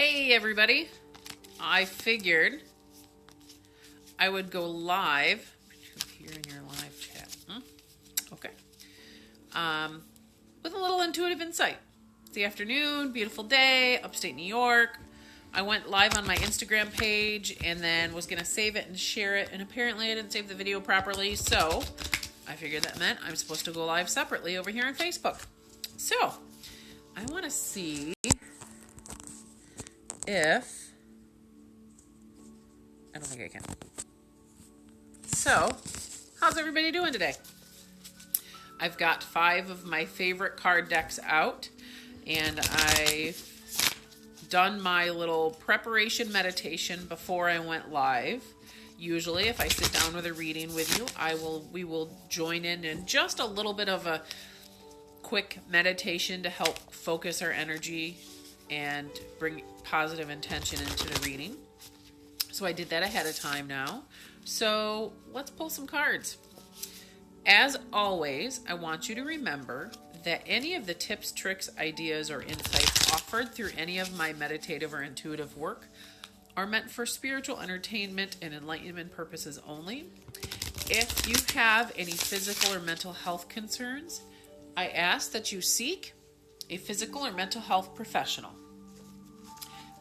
Hey everybody, I figured I would go live here in your live chat. Okay. With a little intuitive insight. It's the afternoon, beautiful day, upstate New York. I went live on my Instagram page and then was going to save it and share it, and apparently I didn't save the video properly, so I figured that meant I'm supposed to go live separately over here on Facebook. So, I want to see if... I don't think I can. So, how's everybody doing today? I've got 5 of my favorite card decks out, and I've done my little preparation meditation before I went live. Usually, if I sit down with a reading with you, we will join in just a little bit of a quick meditation to help focus our energy and bring positive intention into the reading. So I did that ahead of time now. So let's pull some cards. As always, I want you to remember that any of the tips, tricks, ideas, or insights offered through any of my meditative or intuitive work are meant for spiritual entertainment and enlightenment purposes only. If you have any physical or mental health concerns, I ask that you seek a physical or mental health professional,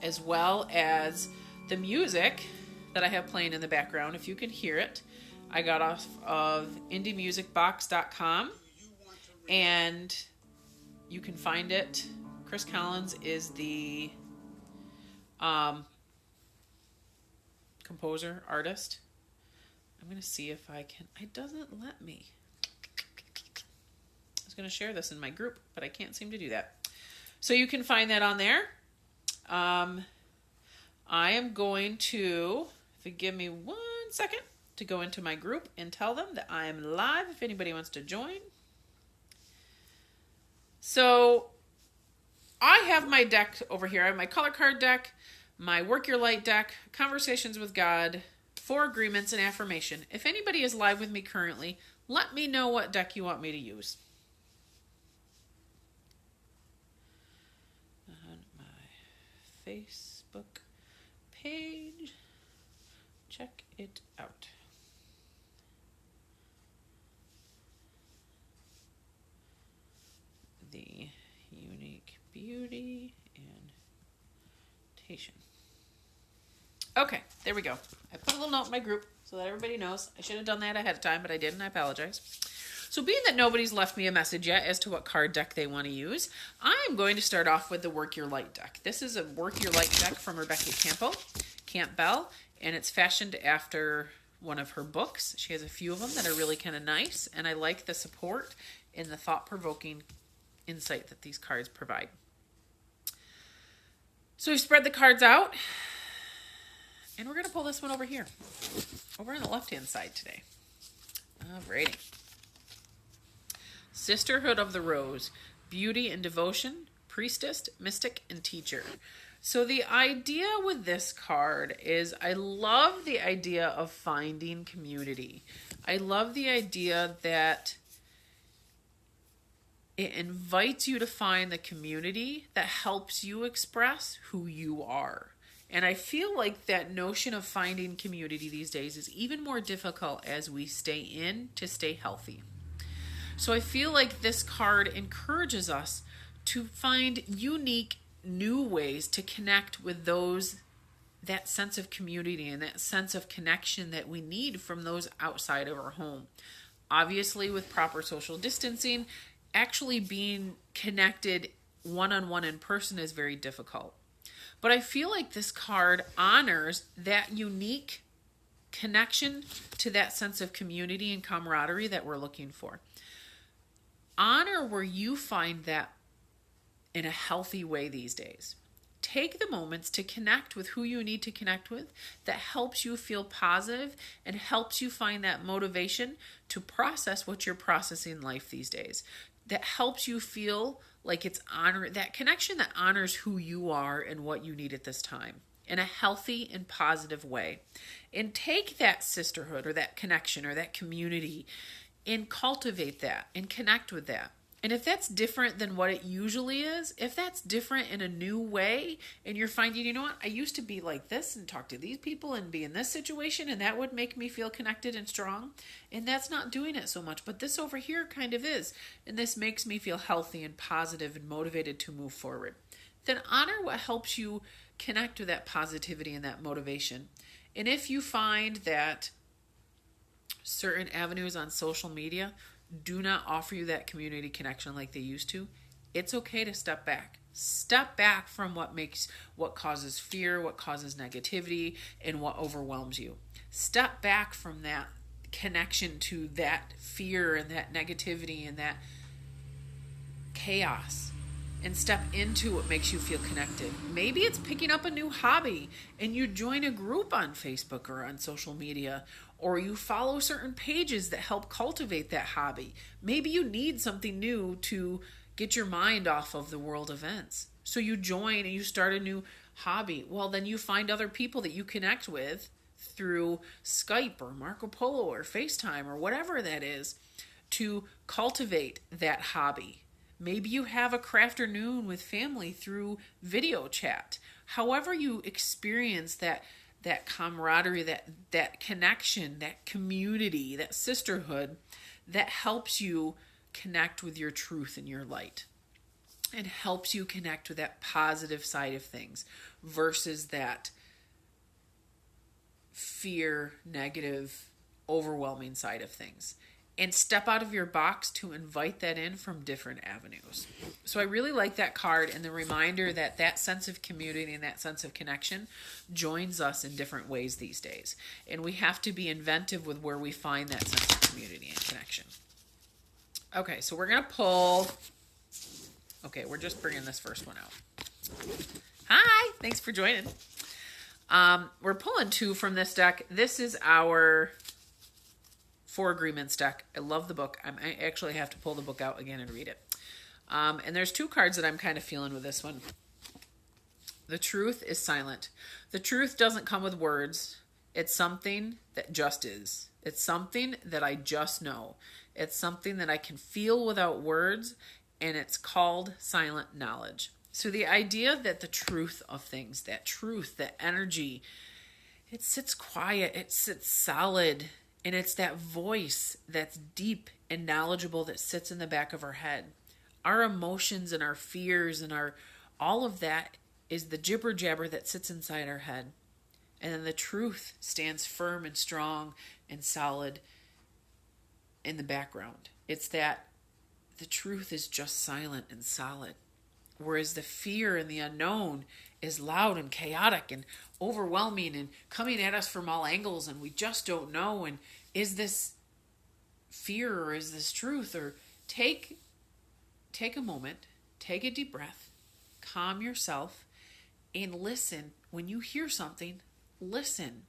as well as the music that I have playing in the background. If you can hear it, I got off of indiemusicbox.com, and you can find it. Chris Collins is the composer, artist. I'm going to see if I can... It doesn't let me. I was going to share this in my group, but I can't seem to do that. So you can find that on there. I am going to, if you give me 1 second, to go into my group and tell them that I am live if anybody wants to join. So I have my deck over here. I have my color card deck, my Work Your Light deck, Conversations with God, 4 Agreements, and Affirmation. If anybody is live with me currently, let me know what deck you want me to use. On my Facebook page, check it out. The unique beauty and temptation. Okay, there we go. I put a little note in my group so that everybody knows. I should have done that ahead of time, but I didn't. I apologize. So being that nobody's left me a message yet as to what card deck they want to use, I'm going to start off with the Work Your Light deck. This is a Work Your Light deck from Rebecca Campbell, and it's fashioned after one of her books. She has a few of them that are really kind of nice, and I like the support and the thought-provoking insight that these cards provide. So we've spread the cards out, and we're going to pull this one over here, over on the left-hand side today. Alrighty. Sisterhood of the Rose, Beauty and Devotion, Priestess, Mystic, and Teacher. So the idea with this card is I love the idea of finding community. I love the idea that it invites you to find the community that helps you express who you are. And I feel like that notion of finding community these days is even more difficult as we stay in to stay healthy. So I feel like this card encourages us to find unique new ways to connect with those, that sense of community and that sense of connection that we need from those outside of our home. Obviously, with proper social distancing, actually being connected one-on-one in person is very difficult. But I feel like this card honors that unique connection to that sense of community and camaraderie that we're looking for. Honor where you find that in a healthy way these days. Take the moments to connect with who you need to connect with that helps you feel positive and helps you find that motivation to process what you're processing in life these days. That helps you feel like it's that connection that honors who you are and what you need at this time in a healthy and positive way. And take that sisterhood or that connection or that community and cultivate that and connect with that. And if that's different than what it usually is, if that's different in a new way, and you're finding, you know what, I used to be like this and talk to these people and be in this situation, and that would make me feel connected and strong, and that's not doing it so much, but this over here kind of is, and this makes me feel healthy and positive and motivated to move forward, then honor what helps you connect with that positivity and that motivation. And if you find that certain avenues on social media do not offer you that community connection like they used to, it's okay to step back. Step back from what causes fear, what causes negativity, and what overwhelms you. Step back from that connection to that fear and that negativity and that chaos, and step into what makes you feel connected. Maybe it's picking up a new hobby and you join a group on Facebook or on social media, or you follow certain pages that help cultivate that hobby. Maybe you need something new to get your mind off of the world events. So you join and you start a new hobby. Well, then you find other people that you connect with through Skype or Marco Polo or FaceTime or whatever that is to cultivate that hobby. Maybe you have a crafternoon with family through video chat. However you experience that camaraderie, that connection, that community, that sisterhood, that helps you connect with your truth and your light, and helps you connect with that positive side of things versus that fear, negative, overwhelming side of things. And step out of your box to invite that in from different avenues. So I really like that card, and the reminder that that sense of community and that sense of connection joins us in different ways these days. And we have to be inventive with where we find that sense of community and connection. Okay, so we're going to pull... Okay, we're just bringing this first one out. Hi, thanks for joining. We're pulling two from this deck. This is our Four Agreements deck. I love the book. I actually have to pull the book out again and read it. And there's two cards that I'm kind of feeling with this one. The truth is silent. The truth doesn't come with words. It's something that just is. It's something that I just know. It's something that I can feel without words, and it's called silent knowledge. So the idea that the truth of things, that truth, that energy, it sits quiet, it sits solid, and it's that voice that's deep and knowledgeable that sits in the back of our head. Our emotions and our fears and all of that is the jibber jabber that sits inside our head. And then the truth stands firm and strong and solid in the background. It's that the truth is just silent and solid. Whereas the fear and the unknown is loud and chaotic and overwhelming and coming at us from all angles, and we just don't know. And is this fear or is this truth? Or take a moment, take a deep breath, calm yourself, and listen. When you hear something, listen.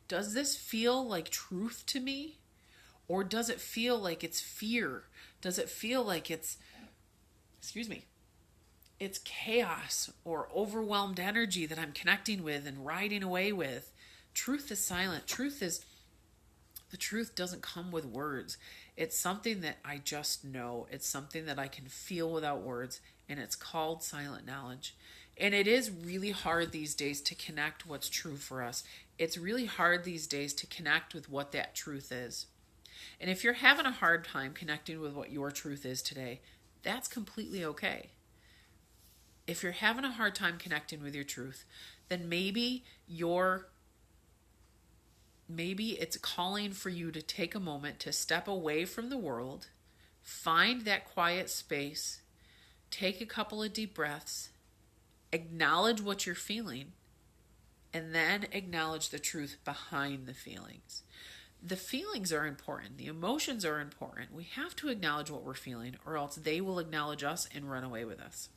Does this feel like truth to me? Or does it feel like it's fear? Does it feel like it's chaos or overwhelmed energy that I'm connecting with and riding away with? Truth is silent. The truth doesn't come with words. It's something that I just know. It's something that I can feel without words, and it's called silent knowledge. And it is really hard these days to connect what's true for us. It's really hard these days to connect with what that truth is. And if you're having a hard time connecting with what your truth is today, that's completely okay. If you're having a hard time connecting with your truth, then maybe it's calling for you to take a moment to step away from the world, find that quiet space, take a couple of deep breaths, acknowledge what you're feeling, and then acknowledge the truth behind the feelings. The feelings are important. The emotions are important. We have to acknowledge what we're feeling, or else they will acknowledge us and run away with us.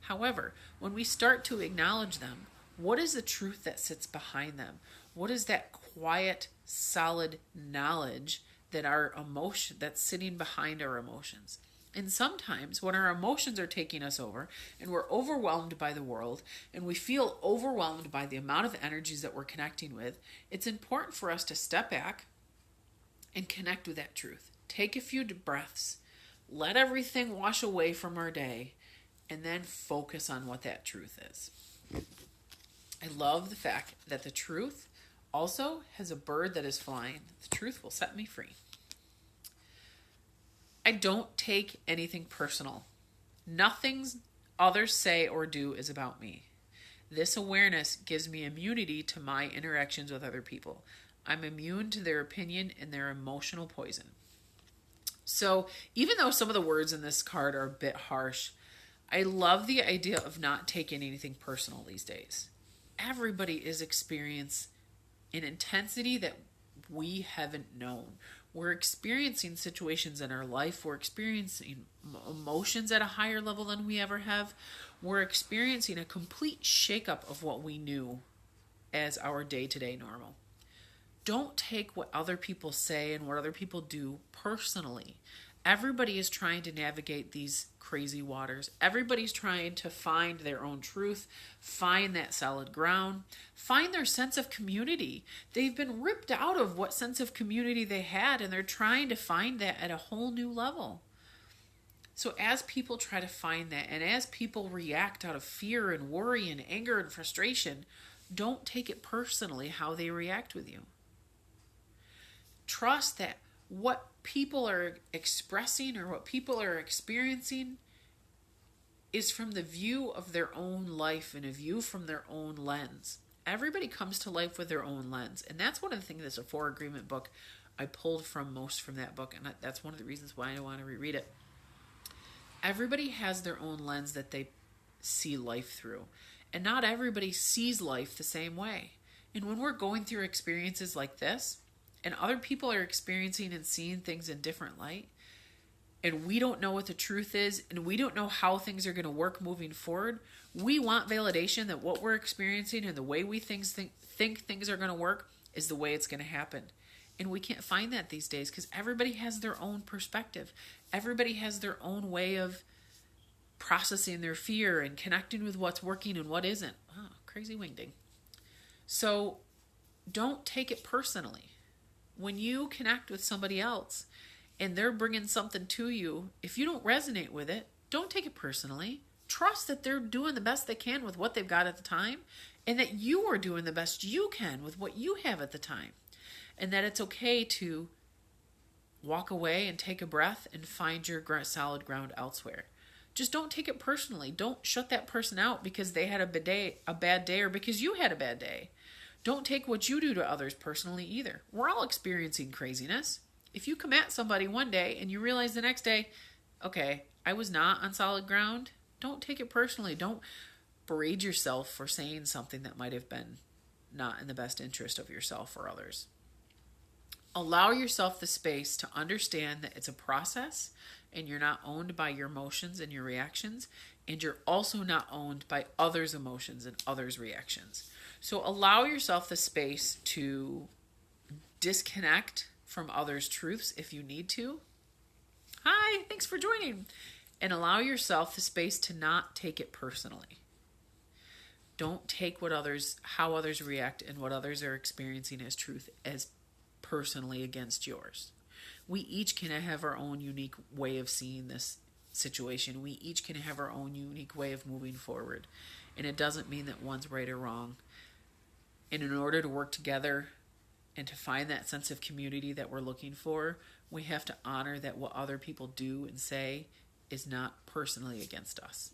However, when we start to acknowledge them, what is the truth that sits behind them? What is that quiet, solid knowledge that that's sitting behind our emotions? And sometimes when our emotions are taking us over and we're overwhelmed by the world and we feel overwhelmed by the amount of energies that we're connecting with, it's important for us to step back and connect with that truth. Take a few breaths. let everything wash away from our day, and then focus on what that truth is. I love the fact that the truth also has a bird that is flying. The truth will set me free. I don't take anything personal. Nothing others say or do is about me. This awareness gives me immunity to my interactions with other people. I'm immune to their opinion and their emotional poison. So even though some of the words in this card are a bit harsh, I love the idea of not taking anything personal these days. Everybody is experiencing an intensity that we haven't known. We're experiencing situations in our life. We're experiencing emotions at a higher level than we ever have. We're experiencing a complete shakeup of what we knew as our day-to-day normal. Don't take what other people say and what other people do personally. Everybody is trying to navigate these crazy waters. Everybody's trying to find their own truth, find that solid ground, find their sense of community. They've been ripped out of what sense of community they had, and they're trying to find that at a whole new level. So as people try to find that, and as people react out of fear and worry and anger and frustration, don't take it personally how they react with you. Trust that what people are expressing or what people are experiencing is from the view of their own life and a view from their own lens. Everybody comes to life with their own lens. And that's one of the things that's a Four Agreement book I pulled from most from that book. And that's one of the reasons why I want to reread it. Everybody has their own lens that they see life through. And not everybody sees life the same way. And when we're going through experiences like this, and other people are experiencing and seeing things in different light, and we don't know what the truth is, and we don't know how things are going to work moving forward, we want validation that what we're experiencing and the way we think things are going to work is the way it's going to happen. And we can't find that these days because everybody has their own perspective. Everybody has their own way of processing their fear and connecting with what's working and what isn't. Oh, crazy wingding. So don't take it personally. When you connect with somebody else and they're bringing something to you, if you don't resonate with it, don't take it personally. Trust that they're doing the best they can with what they've got at the time, and that you are doing the best you can with what you have at the time, and that it's okay to walk away and take a breath and find your solid ground elsewhere. Just don't take it personally. Don't shut that person out because they had a bad day or because you had a bad day. Don't take what you do to others personally either. We're all experiencing craziness. If you come at somebody one day and you realize the next day, okay, I was not on solid ground, don't take it personally. Don't berate yourself for saying something that might have been not in the best interest of yourself or others. Allow yourself the space to understand that it's a process and you're not owned by your emotions and your reactions, and you're also not owned by others' emotions and others' reactions. So allow yourself the space to disconnect from others' truths if you need to. Hi, thanks for joining. And allow yourself the space to not take it personally. Don't take how others react and what others are experiencing as truth as personally against yours. We each can have our own unique way of seeing this situation. We each can have our own unique way of moving forward. And it doesn't mean that one's right or wrong. And in order to work together and to find that sense of community that we're looking for, we have to honor that what other people do and say is not personally against us.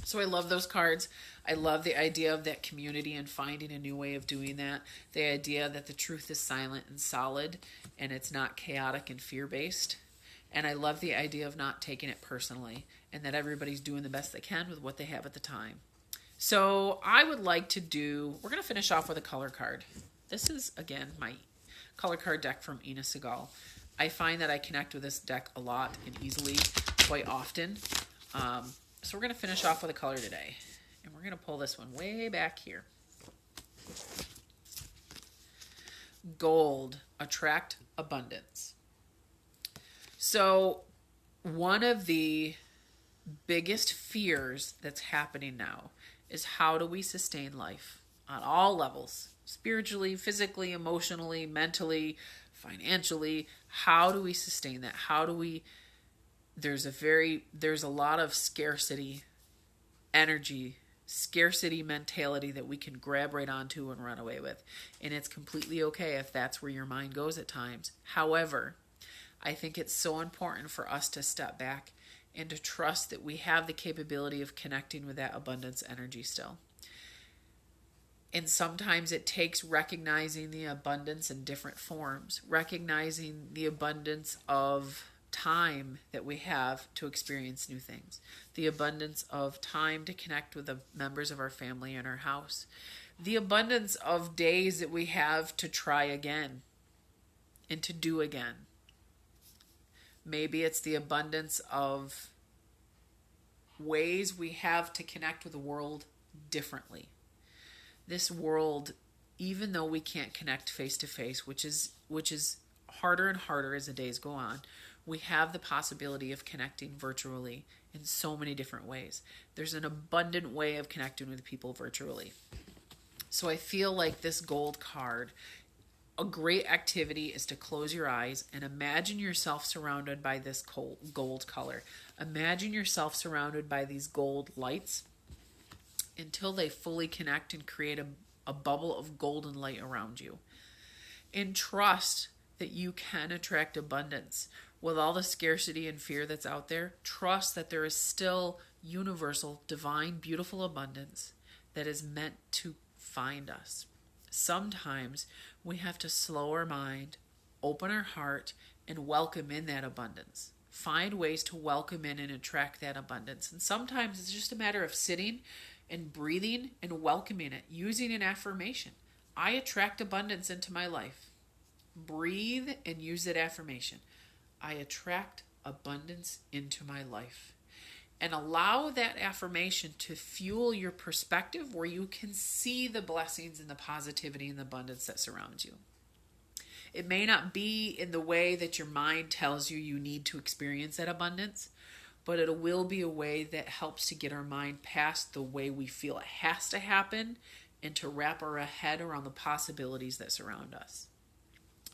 So I love those cards. I love the idea of that community and finding a new way of doing that. The idea that the truth is silent and solid and it's not chaotic and fear-based. And I love the idea of not taking it personally and that everybody's doing the best they can with what they have at the time. So I would like to we're going to finish off with a color card. This is, again, my color card deck from Ina Segal. I find that I connect with this deck a lot and easily, quite often. So we're going to finish off with a color today. And we're going to pull this one way back here. Gold, attract abundance. So one of the biggest fears that's happening now is how do we sustain life on all levels, spiritually, physically, emotionally, mentally, financially. How do we sustain that? How do we there's a lot of scarcity energy, scarcity mentality that we can grab right onto and run away with. And it's completely okay if that's where your mind goes at times. However, I think it's so important for us to step back and to trust that we have the capability of connecting with that abundance energy still. And sometimes it takes recognizing the abundance in different forms, recognizing the abundance of time that we have to experience new things, the abundance of time to connect with the members of our family in our house, the abundance of days that we have to try again and to do again. Maybe it's the abundance of ways we have to connect with the world differently. This world, even though we can't connect face to face, which is harder and harder as the days go on, we have the possibility of connecting virtually in so many different ways. There's an abundant way of connecting with people virtually. So I feel like this gold card, a great activity is to close your eyes and imagine yourself surrounded by this gold color. Imagine yourself surrounded by these gold lights until they fully connect and create a bubble of golden light around you. And trust that you can attract abundance. With all the scarcity and fear that's out there, trust that there is still universal, divine, beautiful abundance that is meant to find us. Sometimes we have to slow our mind, open our heart, and welcome in that abundance. Find ways to welcome in and attract that abundance. And sometimes it's just a matter of sitting and breathing and welcoming it, using an affirmation. I attract abundance into my life. Breathe and use that affirmation. I attract abundance into my life. And allow that affirmation to fuel your perspective where you can see the blessings and the positivity and the abundance that surrounds you. It may not be in the way that your mind tells you need to experience that abundance, but it will be a way that helps to get our mind past the way we feel it has to happen and to wrap our head around the possibilities that surround us.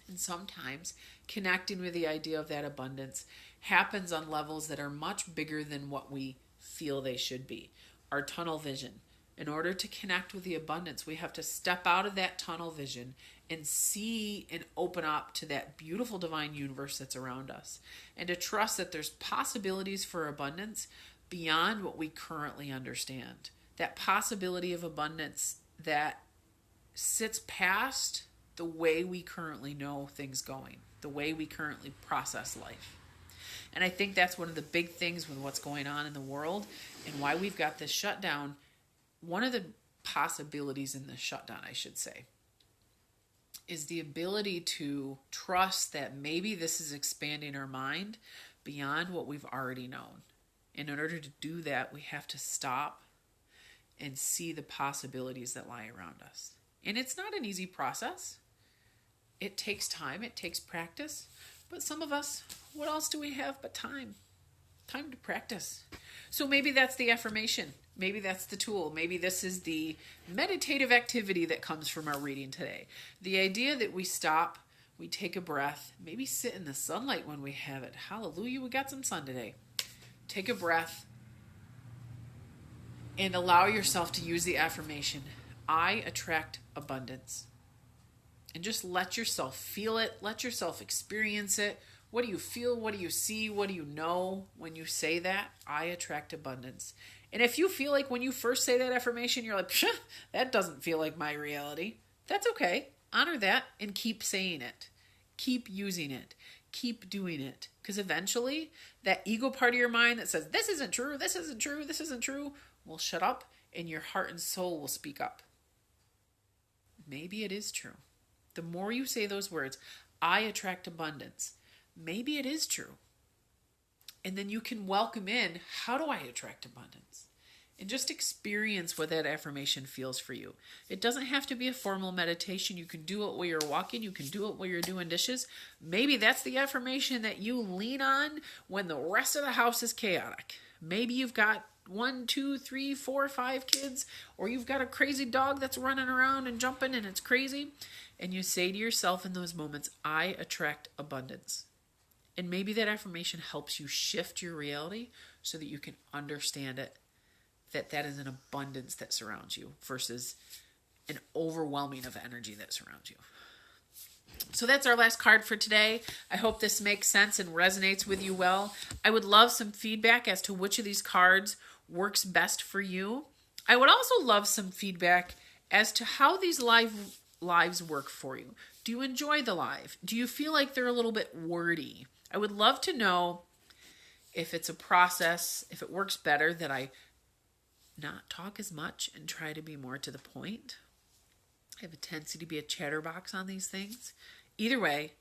And sometimes connecting with the idea of that abundance happens on levels that are much bigger than what we feel they should be. Our tunnel vision. In order to connect with the abundance, we have to step out of that tunnel vision and see and open up to that beautiful divine universe that's around us. And to trust that there's possibilities for abundance beyond what we currently understand. That possibility of abundance that sits past the way we currently know things going, the way we currently process life. And I think that's one of the big things with what's going on in the world and why we've got this shutdown. One of the possibilities in the shutdown, I should say, is the ability to trust that maybe this is expanding our mind beyond what we've already known. And in order to do that, we have to stop and see the possibilities that lie around us. And it's not an easy process. It takes time, it takes practice. But some of us, what else do we have but time? Time to practice. So maybe that's the affirmation. Maybe that's the tool. Maybe this is the meditative activity that comes from our reading today. The idea that we stop, we take a breath, maybe sit in the sunlight when we have it. Hallelujah, we got some sun today. Take a breath and allow yourself to use the affirmation, I attract abundance. And just let yourself feel it. Let yourself experience it. What do you feel? What do you see? What do you know when you say that? I attract abundance. And if you feel like when you first say that affirmation, you're like, that doesn't feel like my reality. That's okay. Honor that and keep saying it. Keep using it. Keep doing it. Because eventually, that ego part of your mind that says, this isn't true, this isn't true, this isn't true, will shut up and your heart and soul will speak up. Maybe it is true. The more you say those words, I attract abundance, maybe it is true. And then you can welcome in, how do I attract abundance? And just experience what that affirmation feels for you. It doesn't have to be a formal meditation. You can do it while you're walking. You can do it while you're doing dishes. Maybe that's the affirmation that you lean on when the rest of the house is chaotic. Maybe you've got 1, 2, 3, 4, 5 kids, or you've got a crazy dog that's running around and jumping and it's crazy. And you say to yourself in those moments, I attract abundance. And maybe that affirmation helps you shift your reality so that you can understand it, that is an abundance that surrounds you versus an overwhelming of energy that surrounds you. So that's our last card for today. I hope this makes sense and resonates with you well. I would love some feedback as to which of these cards works best for you. I would also love some feedback as to how these lives work for you. Do you enjoy the live? Do you feel like they're a little bit wordy? I would love to know if it's a process, if it works better that I not talk as much and try to be more to the point. I have a tendency to be a chatterbox on these things. Either way,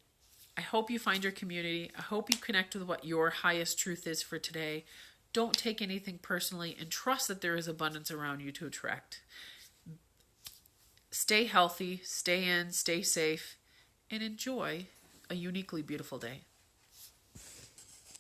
I hope you find your community. I hope you connect with what your highest truth is for today. Don't take anything personally and trust that there is abundance around you to attract. Stay healthy, stay in, stay safe, and enjoy a uniquely beautiful day.